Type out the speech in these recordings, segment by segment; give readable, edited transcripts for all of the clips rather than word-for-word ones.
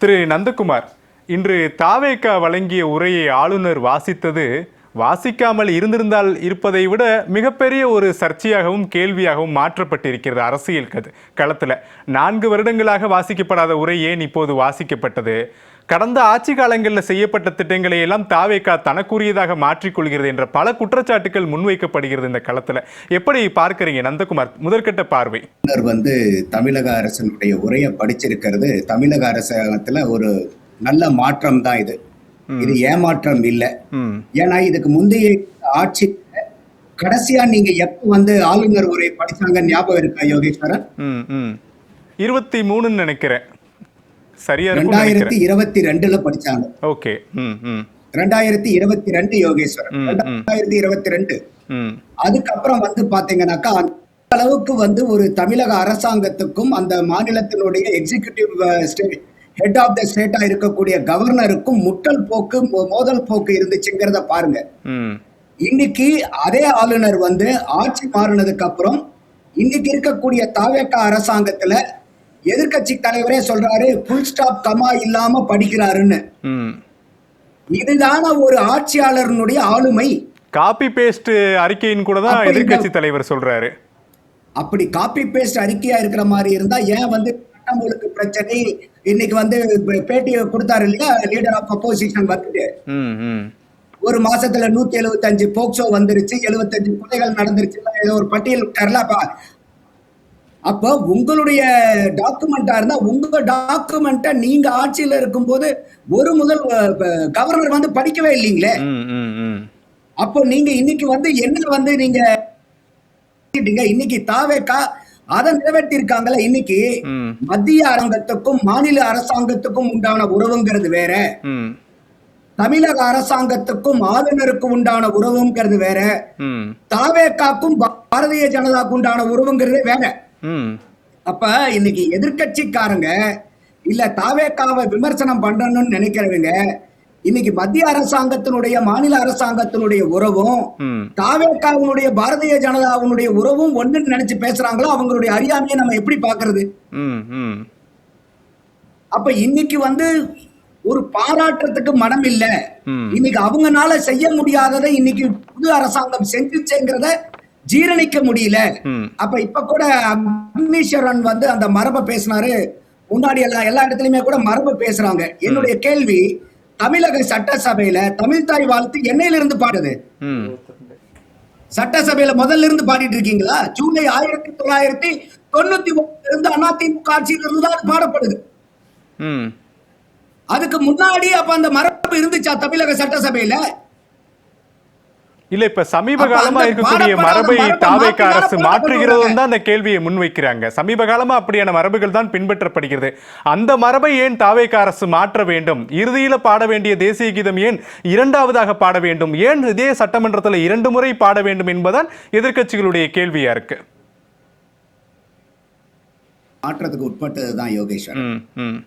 திரு நந்தகுமார், இன்று தாவேகா வழங்கிய உரையை ஆளுநர் வாசித்தது வாசிக்காமல் இருந்திருந்தால் இருப்பதை விட மிகப்பெரிய ஒரு சர்ச்சையாகவும் கேள்வியாகவும் மாற்றப்பட்டிருக்கிறது அரசியல் களத்தில். 4 வருடங்களாக வாசிக்கப்படாத உரை ஏன் இப்போது வாசிக்கப்பட்டது? கடந்த ஆட்சி காலங்களில் செய்யப்பட்ட திட்டங்களை எல்லாம் தாவேகா தனக்குரியதாக மாற்றிக்கொள்கிறது என்ற பல குற்றச்சாட்டுகள் முன்வைக்கப்படுகிறது இந்த களத்தில். எப்படி பார்க்கிறீங்க நந்தகுமார், முதற்கட்ட பார்வை? தமிழக அரசினுடைய உரையை படிச்சிருக்கிறது தமிழக அரசாங்கத்தில் ஒரு நல்ல மாற்றம் தான். இது ஏமாற்றம் இல்லை. ஏன்னா இதுக்கு முந்தைய ஆட்சி கடைசியா நீங்க எப்ப ஆளுநர் உரை படிச்சாங்க ஞாபகம் இருக்கா யோகேஸ்வரன்? 23 நினைக்கிறேன். சரியா 2022 படிச்சாங்க. ஓகே. 2022 யோகேஸ்வரன், 2022. அதுக்கப்புறம் பாத்தீங்கன்னாக்கா அந்த அளவுக்கு ஒரு தமிழக அரசாங்கத்துக்கும் அந்த மாநிலத்தினுடைய எக்ஸிகியூட்டிவ் ஹெட் ஆஃப் த ஸ்டேட்டா இருக்கக்கூடிய கவர்னருக்கும் முட்டல் போக்கு மோதல் போக்கு இருந்துச்சுங்கிறத பாருங்க. இன்னைக்கு அதே ஆளுநர் ஆட்சி மாறினதுக்கு அப்புறம் இன்னைக்கு இருக்கக்கூடிய தாவேகா அரசாங்கத்துல எதிர்கட்சி தலைவரே சொல்றாரு ஃபுல் ஸ்டாப் கமா இல்லாம படிக்கிறாருன்னு. இதுதான ஒரு ஆட்சியாளருடைய ஆளுமை. காப்பி பேஸ்ட் அறிக்கையின் கூட தான் எதிர்கட்சி தலைவர் சொல்றாரு. அப்படி காப்பி பேஸ்ட் அறிக்கையா இருக்கிற மாதிரி இருந்தா ஏன் சட்டமொழுங்கு பிரச்சனை இன்னைக்கு பேட்டி கொடுத்தாரு இல்லையா லீடர் ஆஃப் அப்போசிஷன் ஒரு மாசத்துல 175 போக்சோ வந்துருச்சு, 75 கொலைகள் நடந்துருச்சு, ஏதோ ஒரு பட்டியல் விட்டார்ல. அப்போ உங்களுடைய டாக்குமெண்டா இருந்தா உங்க டாக்குமெண்ட்டை நீங்க ஆட்சியில இருக்கும்போது ஒரு முதல் கவர்னர் படிக்கவே இல்லைங்களே. அப்போ நீங்க இன்னைக்கு என்ன நீங்க இன்னைக்கு தாவேகா அதை நிறைவேற்றிருக்காங்கல்ல. இன்னைக்கு மத்திய அரசாங்கத்துக்கும் மாநில அரசாங்கத்துக்கும் உண்டான உறவுங்கிறது வேற, தமிழக அரசாங்கத்துக்கும் ஆளுநருக்கும் உண்டான உறவுங்கிறது வேற, தாவேகாக்கும் பாரதிய ஜனதாக்கு உண்டான உறவுங்கிறது வேற. அப்ப இன்னைக்கு எதிர்கட்சிக்காரங்க இல்ல தாவேகாவை விமர்சனம் பண்றணும்னு நினைக்கிறவங்க இன்னைக்கு மத்திய அரசாங்கத்தினுடைய மாநில அரசாங்கத்தினுடைய உறவும் தாவேகாவினுடைய பாரதிய ஜனதாவினுடைய உறவும் ஒண்ணுன்னு நினைச்சு பேசுறாங்களோ அவங்களுடைய அறியாமையை நம்ம எப்படி பாக்குறது? அப்ப இன்னைக்கு ஒரு பாராட்டுறதுக்கு மனம் இல்ல. இன்னைக்கு அவங்கனால செய்ய முடியாததை இன்னைக்கு புது அரசாங்கம் செஞ்சுச்சேங்கிறத ஜீரணிக்க முடியல. அப்ப இப்ப கூட அக்னீஸ்வரன் அந்த மரபை பேசினாரு. முன்னாடி எல்லா இடத்துலயுமே கூட மரபு பேசுறாங்க. என்னுடைய கேள்வி, தமிழக சட்டசபையில தமிழ்தாய் வாழ்த்து என்னையிலிருந்து பாடுது? சட்டசபையில முதல்ல இருந்து பாடிட்டு இருக்கீங்களா? ஜூலை 1991 இருந்து அதிமுக ஆட்சியில இருந்து தான் பாடப்படுது. அதுக்கு முன்னாடி அப்ப அந்த மரபு இருந்துச்சா தமிழக சட்டசபையில? இல்ல, இப்ப சமீப காலமா இருக்கக்கூடிய மரபை தாவேகா அரசு மாற்றுகிறது தான் அந்த கேள்வியை முன்வைக்கிறாங்க. சமீப காலமா அப்படியான மரபுகள் தான் பின்பற்றப்படுகிறது. அந்த மரபை ஏன் தாவேகா அரசு மாற்ற வேண்டும்? இறுதியில பாட வேண்டிய தேசிய கீதம் ஏன் 2வதாக பாட வேண்டும்? ஏன் இதே சட்டமன்றத்தில் 2 முறை பாட வேண்டும் என்பதுதான் எதிர்கட்சிகளுடைய கேள்வியா இருக்கு. மாற்றத்துக்கு உட்பட்டதுதான் யோகேஸ்வரன்.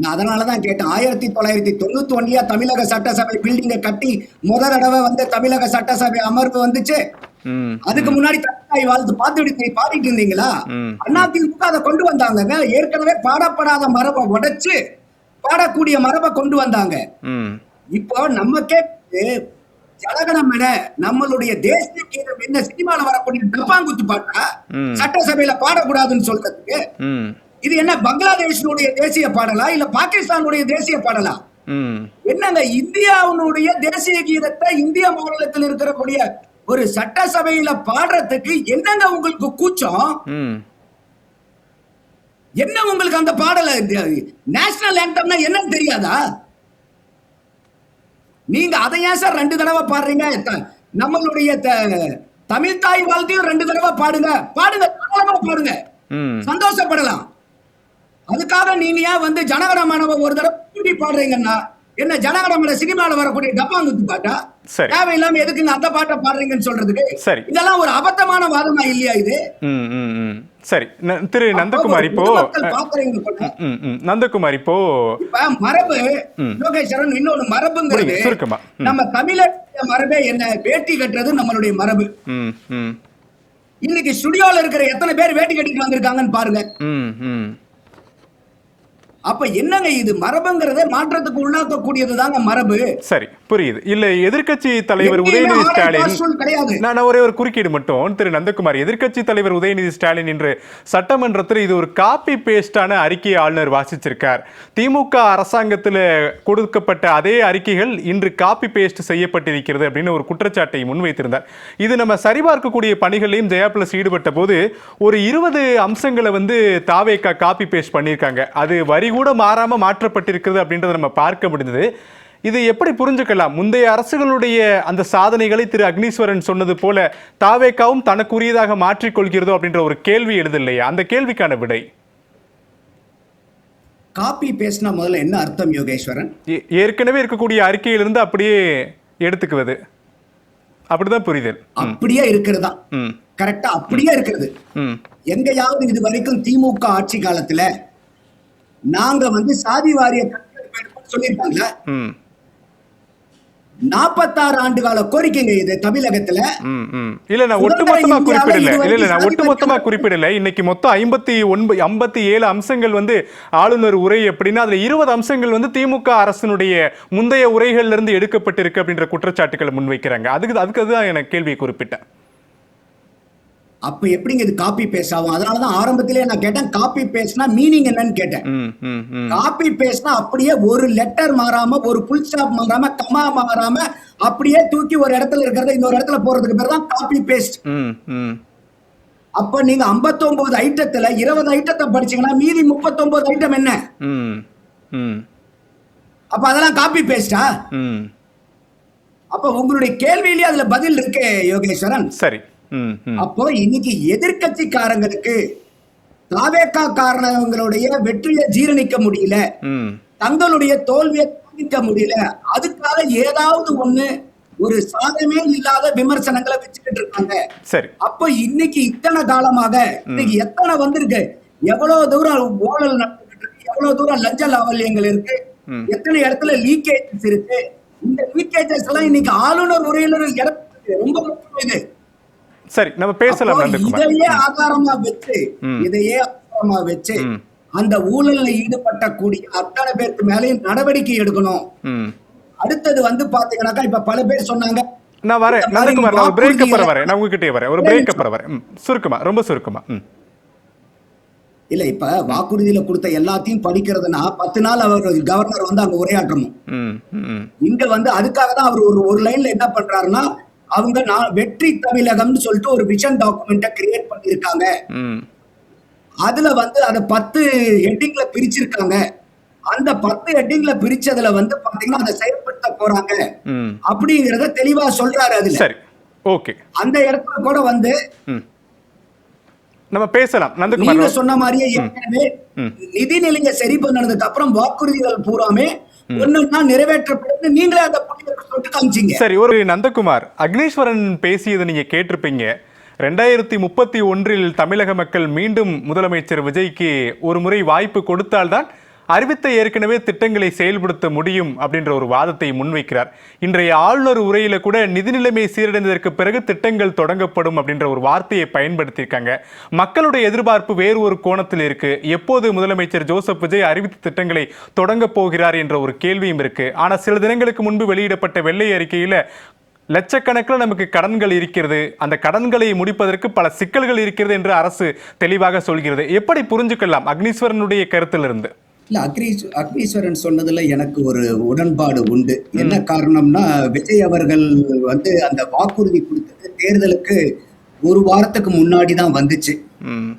நான் அதனாலதான் கேட்டேன். 1991 தமிழக சட்டசபை பில்டிங்கை கட்டி முதல் தடவை தமிழக சட்டசபை அமர்வு வந்துச்சு. அதுக்கு முன்னாடி தமிழ்தாய் வாழ்த்து பாடிட்டு இருந்தீங்களா? அதிமுக அதை கொண்டு வந்தாங்க. ஏற்கனவே பாடப்படாத மரபை உடைச்சு பாடக்கூடிய மரபை கொண்டு வந்தாங்க. இப்போ நம்ம கேட்டு ஜனகணமன நம்மளுடைய தேசிய கீதம் என்ன சினிமால வரக்கூடிய டப்பாங்குத்து பாட்டா சட்டசபையில பாடக்கூடாதுன்னு சொல்றதுக்கு இது என்ன பங்களாதேஷனுடைய தேசிய பாடலா இல்ல பாகிஸ்தானுடைய தேசிய பாடலா? என்னங்க இந்தியாவுடைய தேசிய கீதத்தை இந்திய மாநிலத்தில் இருக்கக்கூடிய ஒரு சட்டசபையில பாடுறதுக்கு என்னங்க உங்களுக்கு கூச்சம்? என்ன உங்களுக்கு அந்த பாடல நேஷனல் ஆந்தம்னா என்னன்னு தெரியாதா? நீங்க அதை ஏன் சார் 2 தடவை பாடுறீங்க? நம்மளுடைய தமிழ்தாய் வாழ்த்தையும் 2 தடவை பாடுங்க, பாடுங்க, சந்தோஷப்படலாம். அதுக்காக நீங்க ஏன் ஜனகணமன ஒரு தடவை பாடுறீங்கன்னா என்ன ஜனகணமன சினிமால வரக்கூடிய டப்பாங்குத்து பாட்டா? தேவையில்லாம எதுக்கு அந்த பாட்டை பாடுறீங்கன்னு சொல்றதுக்கு இதெல்லாம் ஒரு அபத்தமான வாதமா இல்லையா இது? சரி திரு நந்தகுமார், இப்போ நந்தகுமார் இப்போ மரபு யோகேஸ்வரன் இன்னொரு மரபுங்கிறது நம்ம தமிழக மரபே என்ன? வேட்டி கட்டுறது நம்மளுடைய மரபு. இன்னைக்கு ஸ்டுடியோல இருக்கிற எத்தனை பேர் வேட்டி கட்டிட்டு வந்திருக்காங்கன்னு பாருங்க. அப்ப என்னங்க இது மரபுங்கிறத மாற்றத்துக்கு உள்ளாக்கக்கூடியதுதாங்க மரபு. சரி, புரியுது. இல்ல எதிர்க்கட்சி தலைவர் உதயநிதி ஸ்டாலின் கிடையாது. நான் ஒரே ஒரு குறுக்கீடு மட்டும் திரு நந்தகுமார், எதிர்க்கட்சி தலைவர் உதயநிதி ஸ்டாலின் இன்று சட்டமன்றத்தில் இது ஒரு காப்பி பேஸ்டான அறிக்கையை ஆளுநர் வாசிச்சிருக்கார். திமுக அரசாங்கத்தில் கொடுக்கப்பட்ட அதே அறிக்கைகள் இன்று காப்பி பேஸ்ட் செய்யப்பட்டிருக்கிறது அப்படின்னு ஒரு குற்றச்சாட்டை முன்வைத்திருந்தார். இது நம்ம சரிபார்க்கக்கூடிய பணிகளையும் ஜெயா பிளஸ் ஈடுபட்ட போது ஒரு 20 அம்சங்களை தாவேகா காப்பி பேஸ்ட் பண்ணியிருக்காங்க. அது வரி கூட மாறாம மாற்றப்பட்டிருக்கிறது அப்படின்றத நம்ம பார்க்க முடிந்தது. இது எப்படி புரிஞ்சுக்கலாம்? முந்தைய அரசுகளுடைய அந்த சாதனைகளை திரு அக்னீஸ்வரன் சொன்னது போல தாவேகாவும் தனக்குரியதாக மாற்றிக்கொள்கிறதோ அப்படின்ற ஒரு கேள்வி எழுதில்லையா? அந்த கேள்விக்கான விடை காப்பி பேஸ்ட்னா முதல்ல என்ன அர்த்தம் யோகேஸ்வரன்? ஏற்கனவே இருக்கக்கூடிய அறிக்கையிலிருந்து அப்படியே எடுத்துக்குவது, அப்படிதான் புரிதல். அப்படியே இருக்கிறதா? கரெக்டா, அப்படியே இருக்கிறது. எங்கயாவது இது வரைக்கும் திமுக ஆட்சி காலத்துல நாங்க சாதி வாரிய சொல்லியிருக்காங்களா? 46 ஆண்டு கால கோரிக்கைங்க இது தமிழகத்துல. இல்ல நான் ஒட்டுமொத்தமா குறிப்பிடல. இன்னைக்கு மொத்தம் 57 அம்சங்கள் ஆளுநர் உரை அப்படின்னா அதுல 20 அம்சங்கள் திமுக அரசினுடைய முந்தைய உரைகள்ல இருந்து எடுக்கப்பட்டிருக்கு அப்படின்ற குற்றச்சாட்டுகளை முன்வைக்கிறாங்க. அதுக்கு தான் எனக்கு கேள்வியை குறிப்பிட்டேன். அப்ப எப்படிங்க இது காப்பி பேஸ்ட் ஆகும்? அதனாலதான் ஆரம்பத்திலே நான் கேட்டேன் காப்பி பேஸ்ட்னா மீனிங் என்னன்னு கேட்டேன். காப்பி பேஸ்ட்னா அப்படியே ஒரு லெட்டர் மாறாம, ஒரு புல் ஸ்டாப் மாறாம, கமா மாறாம அப்படியே தூக்கி ஒரு இடத்துல இருக்கிறத இன்னொரு இடத்துல போறதுக்கு பேர் தான் காப்பி பேஸ்ட். அப்ப நீங்க 59 ஐட்டத்துல 20 ஐட்டத்தை படிச்சீங்கன்னா மீதி 39 ஐட்டம் என்ன? அப்ப அதெல்லாம் காப்பி பேஸ்டா? அப்ப உங்களுடைய கேள்வியிலேயே அதுல பதில் இருக்கு யோகேஸ்வரன். சரி. அப்போ இன்னைக்கு எதிர்கட்சிக்காரங்களுக்கு தாவேகா காரணங்களுடைய வெற்றியை ஜீரணிக்க முடியல, தங்களுடைய தோல்வியை தாங்கிக்க முடியல, அதுக்காக ஏதாவது ஒண்ணு ஒரு சாதமே இல்லாத விமர்சனங்களை வச்சுக்கிட்டு இருக்காங்க. சரி. அப்போ இன்னைக்கு இத்தனை காலமாக இன்னைக்கு எத்தனை வந்திருக்கு, எவ்வளவு தூரம் ஊழல் நடந்துகிட்டு இருக்கு, எவ்வளவு தூரம் லஞ்ச லாவல்யங்கள் இருக்கு, எத்தனை இடத்துல லீக்கேஜஸ் இருக்கு. இந்த லீக்கேஜஸ் எல்லாம் இன்னைக்கு ஆளுநர் உரையில ரொம்ப முக்கியம். இது சரி, நம்ம பேசலாம். இதையே ஆதாரமா வச்சு அந்த ஊழல்ல ஈடுபட்டக்கூடிய அத்தனை பேருக்கு மேலேயும் நடவடிக்கை எடுக்கணும். அடுத்தது பாத்தீங்கன்னாக்கா இப்ப பல பேர் சொன்னாங்க. நான் வரேன் நந்தகுமார், நான் பிரேக் அப்புறம் வரேன். நான் உங்ககிட்டே வரேன், ஒரு பிரேக் அப்புறம் வரேன். சுருக்கமா, ரொம்ப சுருக்கமா. இல்ல இப்ப வாக்குறுதியில கொடுத்த எல்லாத்தையும் படிக்கிறதுனா 10 நாள் அவர் கவர்னர் அங்க உரையாற்றணும். இங்க அதுக்காக தான் அவர் ஒரு லைன்ல என்ன பண்றாருன்னா, அவங்க வெற்றி தமிழகம்னு சொல்லிட்டு ஒரு விஷன் டாக்குமெண்ட்டை கிரியேட் பண்ணிருக்காங்க. அதுல அத 10 ஹெட்டிங்ல பிரிச்சிருக்காங்க. அந்த 10 ஹெட்டிங்ல பிரிச்சதுல பாத்தீங்கன்னா அதை செயல்படுத்த போறாங்க அப்படிங்கறத தெளிவா சொல்றாரு. அதுல சரி, ஓகே. அந்த இடத்துல கூட நம்ம பேசலாம். நந்தகுமார், நீங்க சொன்ன மாதிரியே ஏற்கனவே நிதிநிலையை சரி பண்ணதுக்கு அப்புறம் வாக்குறுதிகள் பூராமே ஒண்ணுன்னா நிறைவேற்றப்பட்டு நீங்களே அந்த சொல்லிட்டு காமிச்சீங்க. சரி, ஒரு நந்தகுமார், அக்னீஸ்வரன் பேசியதை நீங்க கேட்டிருப்பீங்க. 2031 தமிழக மக்கள் மீண்டும் முதலமைச்சர் விஜய்க்கு ஒரு முறை வாய்ப்பு கொடுத்தால்தான் அறிவித்த ஏற்கனவே திட்டங்களை செயல்படுத்த முடியும் அப்படின்ற ஒரு வாதத்தை முன்வைக்கிறார். இன்றைய ஆளுநர் உரையில கூட நிதி நிலைமை சீரடைந்ததற்கு பிறகு திட்டங்கள் தொடங்கப்படும் அப்படின்ற ஒரு வார்த்தையை பயன்படுத்தியிருக்காங்க. மக்களுடைய எதிர்பார்ப்பு வேறு ஒரு கோணத்தில் இருக்கு. எப்போது முதலமைச்சர் ஜோசப் விஜய் அறிவித்த திட்டங்களை தொடங்க போகிறார் என்ற ஒரு கேள்வியும் இருக்கு. ஆனா சில தினங்களுக்கு முன்பு வெளியிடப்பட்ட வெள்ளை அறிக்கையில லட்சக்கணக்கில் நமக்கு கடன்கள் இருக்கிறது, அந்த கடன்களை முடிப்பதற்கு பல சிக்கல்கள் இருக்கிறது என்று அரசு தெளிவாக சொல்கிறது. எப்படி புரிஞ்சுக்கலாம் அக்னீஸ்வரனுடைய கருத்திலிருந்து? இல்ல அக்னீஸ்வரன் சொன்னதுல எனக்கு ஒரு உடன்பாடு உண்டு. என்ன காரணம்னா, விஜய் அவர்கள் அந்த வாக்குறுதி கொடுத்தது தேர்தலுக்கு ஒரு வாரத்துக்கு முன்னாடி தான் வந்துச்சு.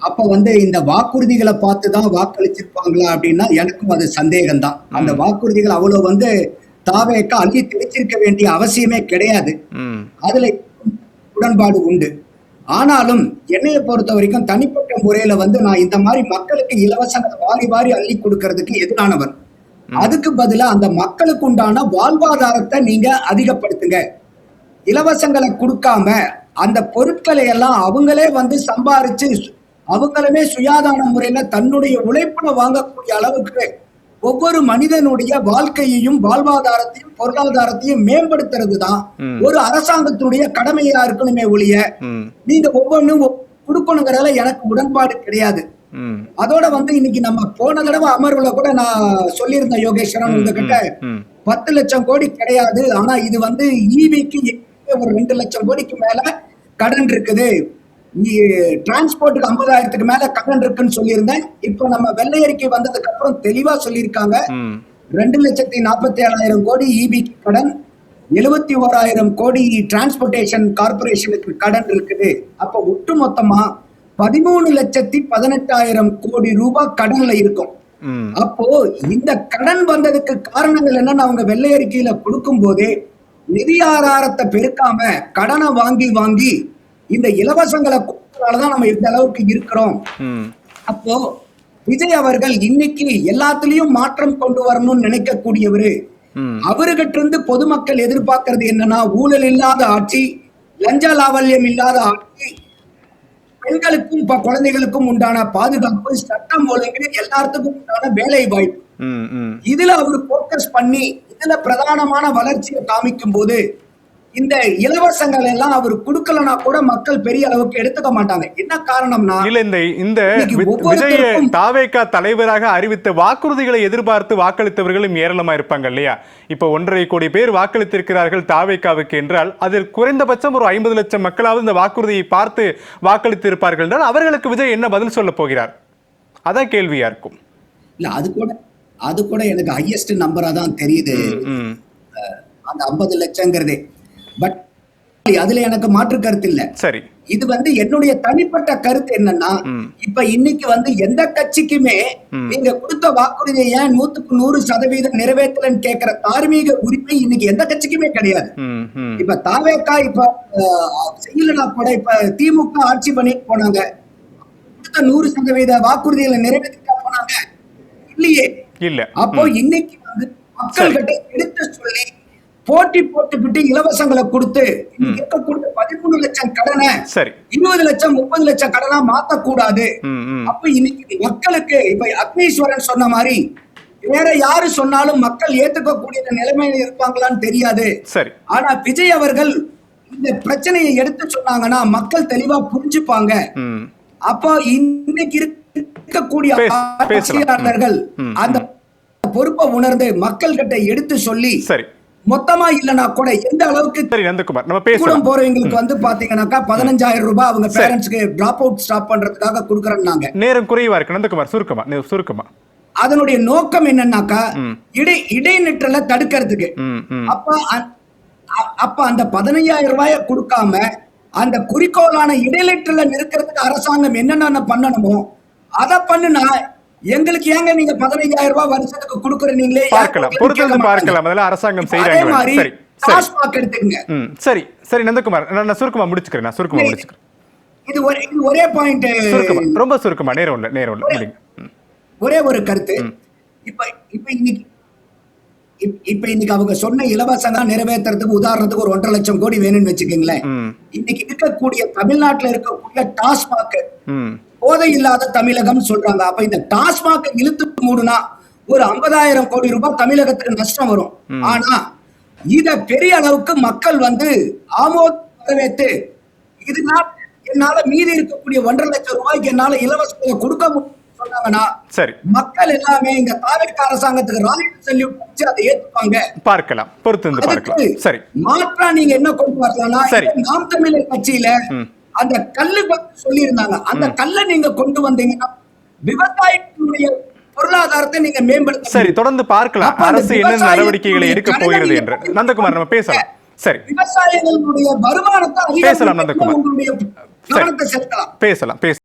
அப்ப இந்த வாக்குறுதிகளை பார்த்துதான் வாக்களிச்சிருப்பாங்களா அப்படின்னா எனக்கும் அது சந்தேகம் தான். அந்த வாக்குறுதிகள் அவ்வளவு தாவேக்கா அள்ளி தெளிச்சிருக்க வேண்டிய அவசியமே கிடையாது. அதுல உடன்பாடு உண்டு. ஆனாலும் என்னைய பொறுத்த வரைக்கும் தனிப்பட்ட முறையில நான் இந்த மாதிரி மக்களுக்கு இலவசங்களை வாரி வாரி அள்ளி கொடுக்கறதுக்கு எதிரானவர். அதுக்கு பதிலா அந்த மக்களுக்கு உண்டான வாழ்வாதாரத்தை நீங்க அதிகப்படுத்துங்க. இலவசங்களை கொடுக்காம அந்த பொருட்களை எல்லாம் அவங்களே சம்பாரிச்சு அவங்களுமே சுயாதான முறையில தன்னுடைய உழைப்புல வாங்கக்கூடிய அளவுக்கு ஒவ்வொரு மனிதனுடைய வாழ்க்கையையும் வாழ்வாதாரத்தையும் பொருளாதாரத்தையும் மேம்படுத்துறது தான் ஒரு அரசாங்கத்தினுடைய கடமையா இருக்கணுமே ஒழிய நீங்க ஒவ்வொன்றும் கொடுக்கணுங்கிறதுல எனக்கு உடன்பாடு கிடையாது. அதோட வந்து இன்னைக்கு நம்ம போன தடவை அமர்வுல கூட நான் சொல்லியிருந்தேன் யோகேஸ்வரன் உங்ககிட்ட 10 லட்சம் கோடி கிடையாது. ஆனா இது வந்து ஈவிக்கு ஒரு 2 லட்சம் கோடிக்கு மேல கடன் இருக்குது, டிரான்ஸ்போர்ட்டுக்கு 50,000க்கு மேல கடன் இருக்குன்னு சொல்லியிருந்தேன். இப்ப நம்ம வெள்ளை அறிக்கை வந்ததுக்கு அப்புறம் தெளிவா சொல்லியிருக்காங்க 2,47,000 கோடி ஈபிக்கு கடன், 71,000 கோடி டிரான்ஸ்போர்டேஷன் கார்பரேஷனுக்கு கடன் இருக்குது. அப்ப ஒட்டு மொத்தமா 13,18,000 கோடி ரூபாய் கடன்ல இருக்கும். அப்போ இந்த கடன் வந்ததுக்கு காரணங்கள் என்னன்னு அவங்க வெள்ளை அறிக்கையில கொடுக்கும் போதே நிதி ஆதாரத்தை பெருக்காம கடனை வாங்கி வாங்கி இந்த இலவசங்களை கொடுத்ததாலதான் நம்ம இந்த அளவுக்கு இருக்கிறோம். அப்போ விஜய் அவர்கள் இன்னைக்கு எல்லாத்துலயும் மாற்றம் கொண்டு வரணும்னு நினைக்கக்கூடியவரு. அவர்கிட்ட இருந்து பொதுமக்கள் எதிர்பார்க்கறது என்னன்னா, ஊழல் இல்லாத ஆட்சி, லஞ்ச லாவல்யம் இல்லாத ஆட்சி, பெண்களுக்கும் குழந்தைகளுக்கும் உண்டான பாதுகாப்பு, சட்டம் ஒழுங்கு, எல்லாத்துக்கும் உண்டான வேலை வாய்ப்பு. இதுல அவர் போக்கஸ் பண்ணி இதுல பிரதானமான வளர்ச்சியை காமிக்கும் போது இந்த இலவசங்கள் எல்லாம் அவர் கொடுக்கலனா கூட மக்கள் பெரிய அளவுக்கு எடுத்துக்க மாட்டாங்க. என்ன காரணம்னா, இல்ல இந்த விஜய் தாவேகா தலைவராக அறிவித்த வாக்குறுதிகளை எதிர்பார்த்து வாக்களித்தவர்களும் ஏராளமா இருப்பாங்க இல்லையா? இப்ப 1.5 கோடி பேர் வாக்களித்திருக்கிறார்கள் தாவேகாவுக்கு என்றால் அதில் குறைந்தபட்சம் ஒரு 50 லட்சம் மக்களாவது இந்த வாக்குறுதியை பார்த்து வாக்களித்து இருப்பார்கள் என்றால் அவர்களுக்கு விஜய் என்ன பதில் சொல்ல போகிறார்? அதான் கேள்வியா இருக்கும். இல்ல அது கூட எனக்கு ஹையஸ்ட் நம்பரா தான் தெரியுது அந்த 50 லட்சங்கிறதே. பட் அதுல எனக்கு மாற்று கருத்து இல்ல. சரி, இது வந்து என்னுடைய தனிப்பட்ட கருத்து என்னன்னா, இப்ப இன்னைக்கு வந்து எந்த கட்சிக்குமே நீங்க கொடுத்த வாக்குறுதியை ஏன் 100% நிறைவேற்றலன்னு கேட்கிற தார்மீக உரிமை இன்னைக்கு எந்த கட்சிக்குமே கிடையாது. இப்ப தாவேகா இப்ப செய்யலனா கூட இப்ப திமுக ஆட்சி பண்ணிட்டு போனாங்க, கொடுத்த 100% வாக்குறுதிகளை நிறைவேற்றிட்டா போனாங்க இல்லையே. இல்ல. அப்போ இன்னைக்கு வந்து மக்கள்கிட்ட எடுத்து சொல்லி போட்டி போட்டுக்கிட்டு இலவசங்களை கொடுத்து இருக்கக்கூடிய 13 லட்சம் கடனை 20 லட்சம் 30 லட்சம் கடனா மாத்தக்கூடாது. அப்ப இன்னைக்கு மக்களுக்கு இப்ப அக்னீஸ்வரன் சொன்ன மாதிரி வேற யாரு சொன்னாலும் மக்கள் ஏத்துக்கக்கூடிய நிலைமையில இருப்பாங்களான்னு தெரியாது. ஆனா விஜய் அவர்கள் இந்த பிரச்சனையை எடுத்து சொன்னாங்கன்னா மக்கள் தெளிவா புரிஞ்சுப்பாங்க. அப்ப இன்னைக்கு இருக்கக்கூடிய ஆட்சியாளர்கள் அந்த பொறுப்பை உணர்ந்து மக்கள் கிட்ட எடுத்து சொல்லி மொத்தமா இல்லனா கூட எந்த அளவுக்கு போறவங்களுக்கு வந்து பாத்தீங்கன்னாக்கா 15,000 ரூபாய் அவங்க பேரண்ட்ஸ்க்கு டிராப் அவுட் ஸ்டாப் பண்றதுக்காக கொடுக்கறாங்க. நேரம் குறைவா இருக்கு நந்தகுமார், சுருக்கமா அதனுடைய நோக்கம் என்னன்னாக்கா இடைநிற்றலை தடுக்கிறதுக்கு. அப்ப அந்த 15,000 ரூபாயை கொடுக்காம அந்த குறிக்கோளான இடைநிற்றலை நிறுத்துறதுக்கு அரசாங்கம் என்னென்ன பண்ணணுமோ அதை பண்ணுனா எங்களுக்கு ஏங்க நீங்க 15,000 ரூபாய் வருஷத்துக்கு கொடுக்குறீங்களே பார்க்கலாம். அதெல்லாம் அரசாங்கம் செய்யறாங்க. சரி நந்தகுமார், நான் சுருக்கமா முடிச்சுக்கிறேன். இது ஒரே பாயிண்ட், ரொம்ப சுருக்கமா, நேரம் இல்ல. ஒரே ஒரு கருத்து. இப்ப இன்னைக்கு அவங்க சொன்ன இலவசங்க நிறைவேற்றுறதுக்கு உதாரணத்துக்கு ஒரு 1.5 லட்சம் கோடி வேணும்னு வச்சுக்கீங்களேன். இன்னைக்கு இருக்கக்கூடிய தமிழ்நாட்டுல இருக்கக்கூடிய டாஸ்மாக் போதை இல்லாத தமிழகம் சொல்றாங்க. அப்ப இந்த டாஸ்மாக் இழுத்து மூடுனா ஒரு 50,000 கோடி ரூபாய் தமிழகத்துக்கு நஷ்டம் வரும். ஆனா இத பெரிய அளவுக்கு மக்கள் வந்து வரவேற்று இதுனா என்னால மீதி இருக்கக்கூடிய 1.5 லட்சம் ரூபாய்க்கு என்னால இலவசத்தை கொடுக்க முடியும் சொன்னாங்கன்னா மக்கள் எல்லாமே இந்த தாவேகா அரசாங்கத்துக்கு ராயல் சல்யூட் வச்சு அதை ஏத்துப்பாங்க. பார்க்கலாம், பொறுத்து பார்க்கலாம். சரி, மாற்றா நீங்க என்ன கொண்டு வரலாம்னா நாம் தமிழர் கட்சியில அந்த கல்லு சொல்லி இருந்தாங்க, அந்த கல்லை நீங்க கொண்டு வந்தீங்கன்னா விவசாயிகளுடைய பொருளாதாரத்தை நீங்க மேம்படுத்த. சரி, தொடர்ந்து பார்க்கலாம் அரசு என்ன நடவடிக்கைகளை எடுக்க போகிறது என்று. நந்தகுமார், நம்ம பேசலாம். சரி, விவசாயிகளுடைய வருமானத்தை பேசலாம் நந்தகுமார், உங்களுடைய கவனத்தை செலுத்தலாம். பேசலாம்.